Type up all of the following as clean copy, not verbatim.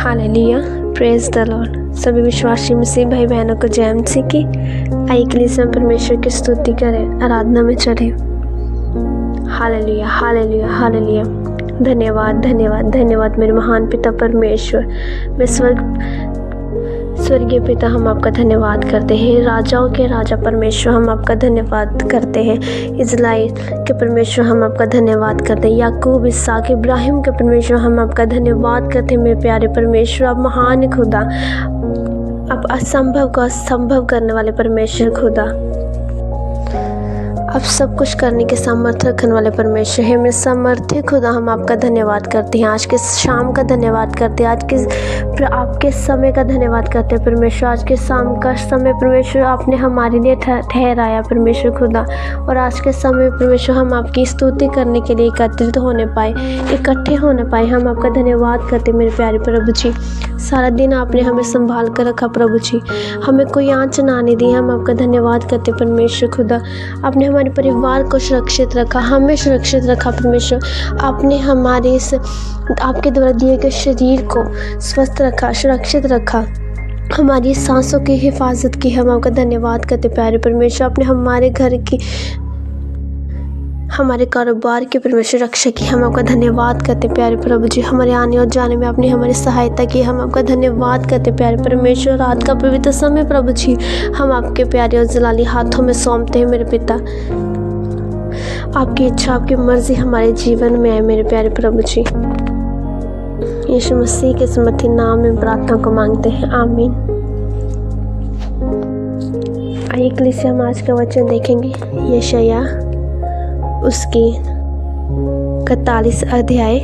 Hallelujah, praise the Lord. सभी विश्वासी मसीह भाई बहनों को जय मसीह की। आइए कलीसिया में परमेश्वर की स्तुति करें, आराधना में चढ़े। Hallelujah, hallelujah, hallelujah. धन्यवाद, धन्यवाद, धन्यवाद मेरे महान पिता परमेश्वर। मैं स्वर्गीय पिता, हम आपका धन्यवाद करते हैं। राजाओं के राजा परमेश्वर, हम आपका धन्यवाद करते हैं। इज़राइल के परमेश्वर, हम आपका धन्यवाद करते हैं। याकूब, इसहाक, इब्राहिम के परमेश्वर, हम आपका धन्यवाद करते हैं। मेरे प्यारे परमेश्वर, आप महान खुदा, आप असंभव को असंभव करने वाले परमेश्वर खुदा, आप सब कुछ करने के सामर्थ्य रखने वाले परमेश्वर है। मेरे सामर्थ्य खुदा, हम आपका धन्यवाद करते हैं। आज के शाम का धन्यवाद करते हैं। आज के आपके समय का धन्यवाद करते हैं परमेश्वर। आज के शाम का समय परमेश्वर आपने हमारे लिए ठहराया परमेश्वर खुदा। और आज के समय परमेश्वर हम आपकी स्तुति करने के लिए एकत्रित होने पाए, इकट्ठे होने पाए। हम आपका धन्यवाद करते हैं मेरे प्यारे प्रभु जी। सारा दिन आपने हमें संभाल कर रखा प्रभु जी, हमें कोई आँच ना आने दी। हम आपका धन्यवाद करते परमेश्वर खुदा। आपने हमारे परिवार को सुरक्षित रखा, हमें सुरक्षित रखा परमेश्वर। आपने हमारे इस आपके द्वारा दिए गए शरीर को स्वस्थ रखा, सुरक्षित रखा, हमारी सांसों की हिफाजत की। हम आपका धन्यवाद करते प्यारे परमेश्वर। आपने हमारे घर की, हमारे कारोबार के परमेश्वर रक्षा की। हम आपका धन्यवाद करते प्यारे प्रभु जी। हमारे आने और जाने में आपने हमारी सहायता की। हम आपका धन्यवाद करते प्यारे परमेश्वर। रात का पवित्र समय प्रभु जी, हम आपके प्यारे और जलाली हाथों में सौंपते हैं मेरे पिता। आपकी इच्छा, आपकी मर्जी हमारे जीवन में आए मेरे प्यारे प्रभु जी। यीशु मसीह के समर्थी नाम में प्रार्थना को मांगते हैं, आमीन। आइए कलीसिया हम आज का वचन देखेंगे। यशायाह उसकी 41 अध्याय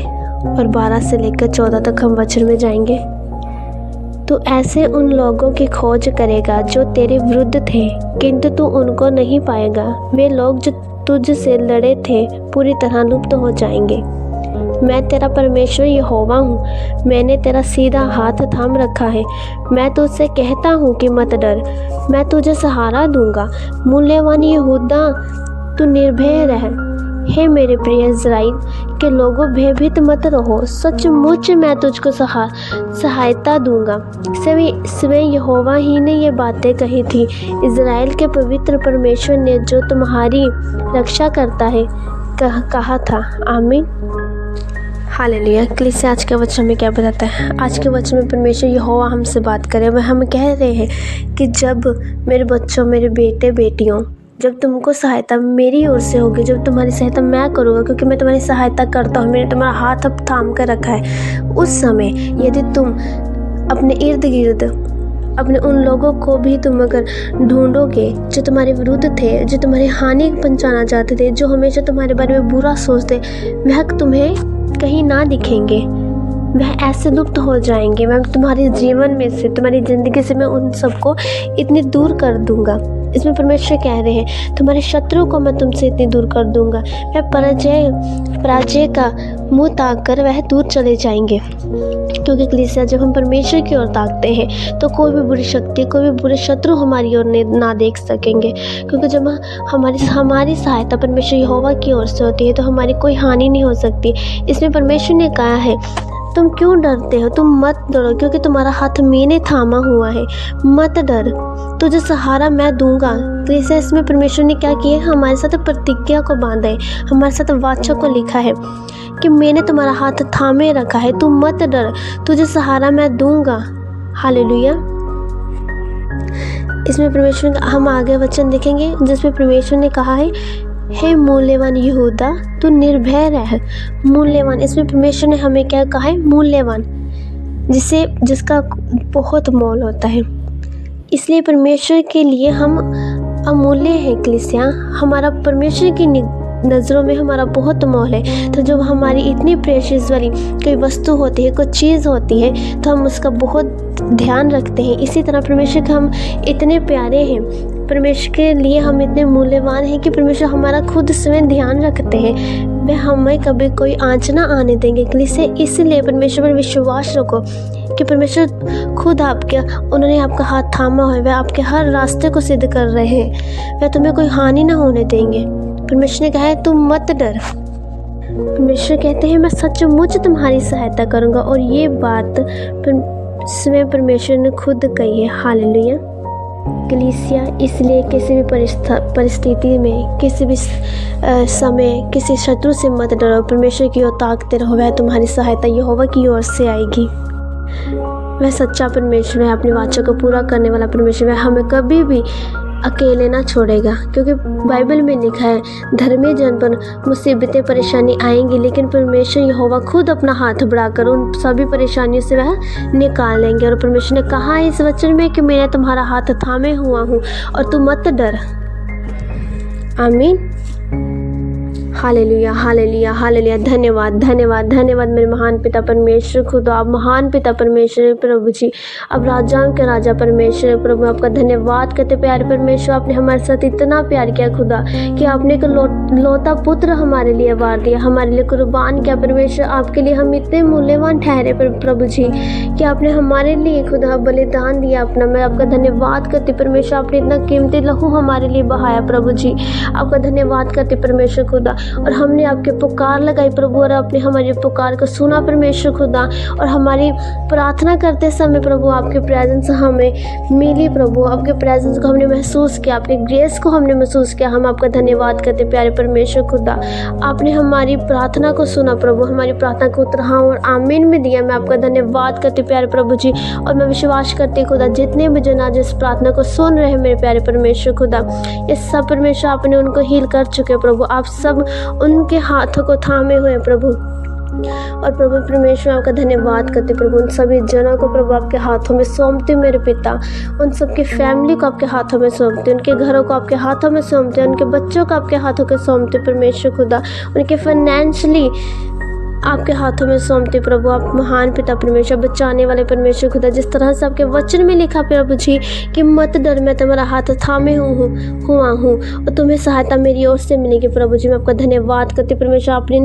और 12 से लेकर 14 तक हम वचन में जाएंगे। तू ऐसे उन लोगों की खोज करेगा जो तेरे विरुद्ध थे, किंतु तू उनको नहीं पाएगा। वे लोग जो तुझसे लड़े थे पूरी तरह लुप्त हो जाएंगे। मैं तेरा परमेश्वर यहोवा हूँ, मैंने तेरा सीधा हाथ थाम रखा है। मैं तुझसे कहता हूँ कि मत डर, मैं तुझे सहारा दूंगा। मूल्यवान यहूदा, तू निर्भय रह। हे मेरे प्रिय इज़राइल के लोगों, भयभीत मत रहो। सचमुच मैं तुझको सहायता दूंगा। स्वयं यहोवा ही ने ये बातें कही थी। इज़राइल के पवित्र परमेश्वर ने, जो तुम्हारी रक्षा करता है, कहा था। आमीन। हालेलुया। कलीसिया आज के वचन में क्या बताता है? आज के वचन में परमेश्वर यहोवा हमसे बात करे। वह हम कह रहे हैं कि जब मेरे बच्चों, मेरे बेटे बेटियों, जब तुमको सहायता मेरी ओर से होगी, जब तुम्हारी सहायता मैं करूँगा, क्योंकि मैं तुम्हारी सहायता करता हूँ, मैंने तुम्हारा हाथ अब थाम कर रखा है। उस समय यदि तुम अपने इर्द गिर्द, अपने उन लोगों को भी तुम अगर ढूंढोगे जो तुम्हारे विरुद्ध थे, जो तुम्हारी हानि पहुंचाना चाहते थे, जो हमेशा तुम्हारे बारे में बुरा सोचते, वह तुम्हें कहीं ना दिखेंगे। वह ऐसे लुप्त हो जाएंगे। मैं तुम्हारे जीवन में से, तुम्हारी ज़िंदगी से मैं उन सबको इतनी दूर कर दूंगा। इसमें परमेश्वर कह रहे हैं, तुम्हारे शत्रु को मैं तुमसे इतनी दूर कर दूंगा। मैं पराजय का मुंह ताक कर वह दूर चले जाएंगे। क्योंकि कलीसिया, जब हम परमेश्वर की ओर ताकते हैं तो कोई भी बुरी शक्ति, कोई भी बुरे शत्रु हमारी ओर ना देख सकेंगे। क्योंकि जब हमारी सहायता परमेश्वर यहोवा की ओर से होती है तो हमारी कोई हानि नहीं हो सकती। इसमें परमेश्वर ने कहा है, तुम क्यों डरते हो? तुम मत डरो, क्योंकि तुम्हारा हाथ मैंने थामा हुआ है। मत डर, तुझे सहारा मैं दूंगा। तो इसे इसमें परमेश्वर ने क्या किया? हमारे साथ प्रतिज्ञा को बांधा है, हमारे साथ वाचा को लिखा है कि मैंने तुम्हारा हाथ थामे रखा है। तुम मत डर, तुझे सहारा मैं दूंगा। हालेलुया। इसमें परमेश्वर, हम आगे वचन देखेंगे जिसमें परमेश्वर ने कहा है, हे मूल्यवान यहूदा, तू निर्भय रह। मूल्यवान, इसमें परमेश्वर ने हमें क्या कहा है? मूल्यवान, जिसका बहुत मोल होता है। इसलिए परमेश्वर के लिए हम अमूल्य हैं। कलीसिया, हमारा परमेश्वर की नज़रों में हमारा बहुत मोल है। तो जब हमारी इतनी प्रेशियस वाली कोई वस्तु होती है, कोई चीज़ होती है, तो हम उसका बहुत ध्यान रखते हैं। इसी तरह परमेश्वर के हम इतने प्यारे हैं, परमेश्वर के लिए हम इतने मूल्यवान हैं कि परमेश्वर हमारा खुद स्वयं ध्यान रखते हैं। वह हमें कभी कोई आँच ना आने देंगे। इसलिए परमेश्वर पर विश्वास रखो कि परमेश्वर खुद उन्होंने आपका हाथ थामा हुआ है। वह आपके हर रास्ते को सिद्ध कर रहे हैं। वह तुम्हें कोई हानि ना होने देंगे। परमेश्वर ने कहा है, तुम मत डर, परमेश्वर कहते हैं मैं सचमुच तुम्हारी सहायता करूँगा, और ये बात स्वयं परमेश्वर ने खुद कही है। हालेलुया। कलीसिया इसलिए किसी भी परिस्थिति में, किसी भी समय किसी शत्रु से मत डरो। परमेश्वर की ओर ताकते रहो, वह तुम्हारी सहायता यहोवा की ओर से आएगी। वह सच्चा परमेश्वर है, अपनी वाचा को पूरा करने वाला परमेश्वर है। हमें कभी भी अकेले ना छोड़ेगा, क्योंकि बाइबल में लिखा है धर्मी जन पर मुसीबतें परेशानी आएंगी, लेकिन परमेश्वर यहोवा खुद अपना हाथ बढ़ाकर उन सभी परेशानियों से वह निकाल लेंगे। और परमेश्वर ने कहा है इस वचन में कि मैं तुम्हारा हाथ थामे हुआ हूँ और तू मत डर। आमीन। Hallelujah, hallelujah, hallelujah. धन्यवाद, धन्यवाद, धन्यवाद मेरे महान पिता परमेश्वर खुदा, आप महान पिता परमेश्वर प्रभु जी, अब राजाओं के राजा परमेश्वर प्रभु, आपका धन्यवाद करते प्यारे परमेश्वर। आपने हमारे साथ इतना प्यार किया खुदा कि आपने एक लौता पुत्र हमारे लिए वार दिया, हमारे लिए कुर्बान किया परमेश्वर। आपके लिए हम इतने मूल्यवान ठहरे प्रभु जी कि आपने हमारे लिए खुदा बलिदान दिया अपना। मैं आपका धन्यवाद करती परमेश्वर, आपने इतना कीमती लहू हमारे लिए बहाया प्रभु जी। आपका धन्यवाद करते परमेश्वर खुदा, और हमने आपके पुकार लगाई प्रभु, और आपने हमारी पुकार को सुना परमेश्वर खुदा, और हमारी प्रार्थना करते समय प्रभु आपके प्रेजेंस हमें मिली प्रभु। आपके प्रेजेंस को हमने महसूस किया, आपके ग्रेस को हमने महसूस किया। हम आपका धन्यवाद करते प्यारे परमेश्वर खुदा, आपने हमारी प्रार्थना को सुना प्रभु, हमारी प्रार्थना को उत्तर हाँ और आमीन में दिया। मैं आपका धन्यवाद करती प्यारे प्रभु जी, और मैं विश्वास करती खुदा जितने भी जन आज इस प्रार्थना को सुन रहे हैं मेरे प्यारे परमेश्वर खुदा, ये सब परमेश्वर आपने उनको हील कर चुके प्रभु। आप सब उनके हाथों को थामे हुए प्रभु, और प्रभु परमेश्वर आपका धन्यवाद करते प्रभु। उन सभी जनों को प्रभु आपके हाथों में सौंपते मेरे पिता, उन सबकी फैमिली को आपके हाथों में सौंपते, उनके घरों को आपके हाथों में सौंपते, उनके बच्चों को आपके हाथों के सौंपते परमेश्वर खुदा, उनके फाइनेंशियली आपके हाथों में सौंपते प्रभु। आप महान पिता परमेश्वर, बचाने वाले परमेश्वर खुदा, जिस तरह से आपके वचन में लिखा प्रभु जी कि मत डर, मैं तुम्हारा हाथ थामे हुआ हूँ और तुम्हें सहायता मेरी ओर से मिलेगी प्रभु जी। मैं आपका धन्यवाद करती परमेश्वर, आपने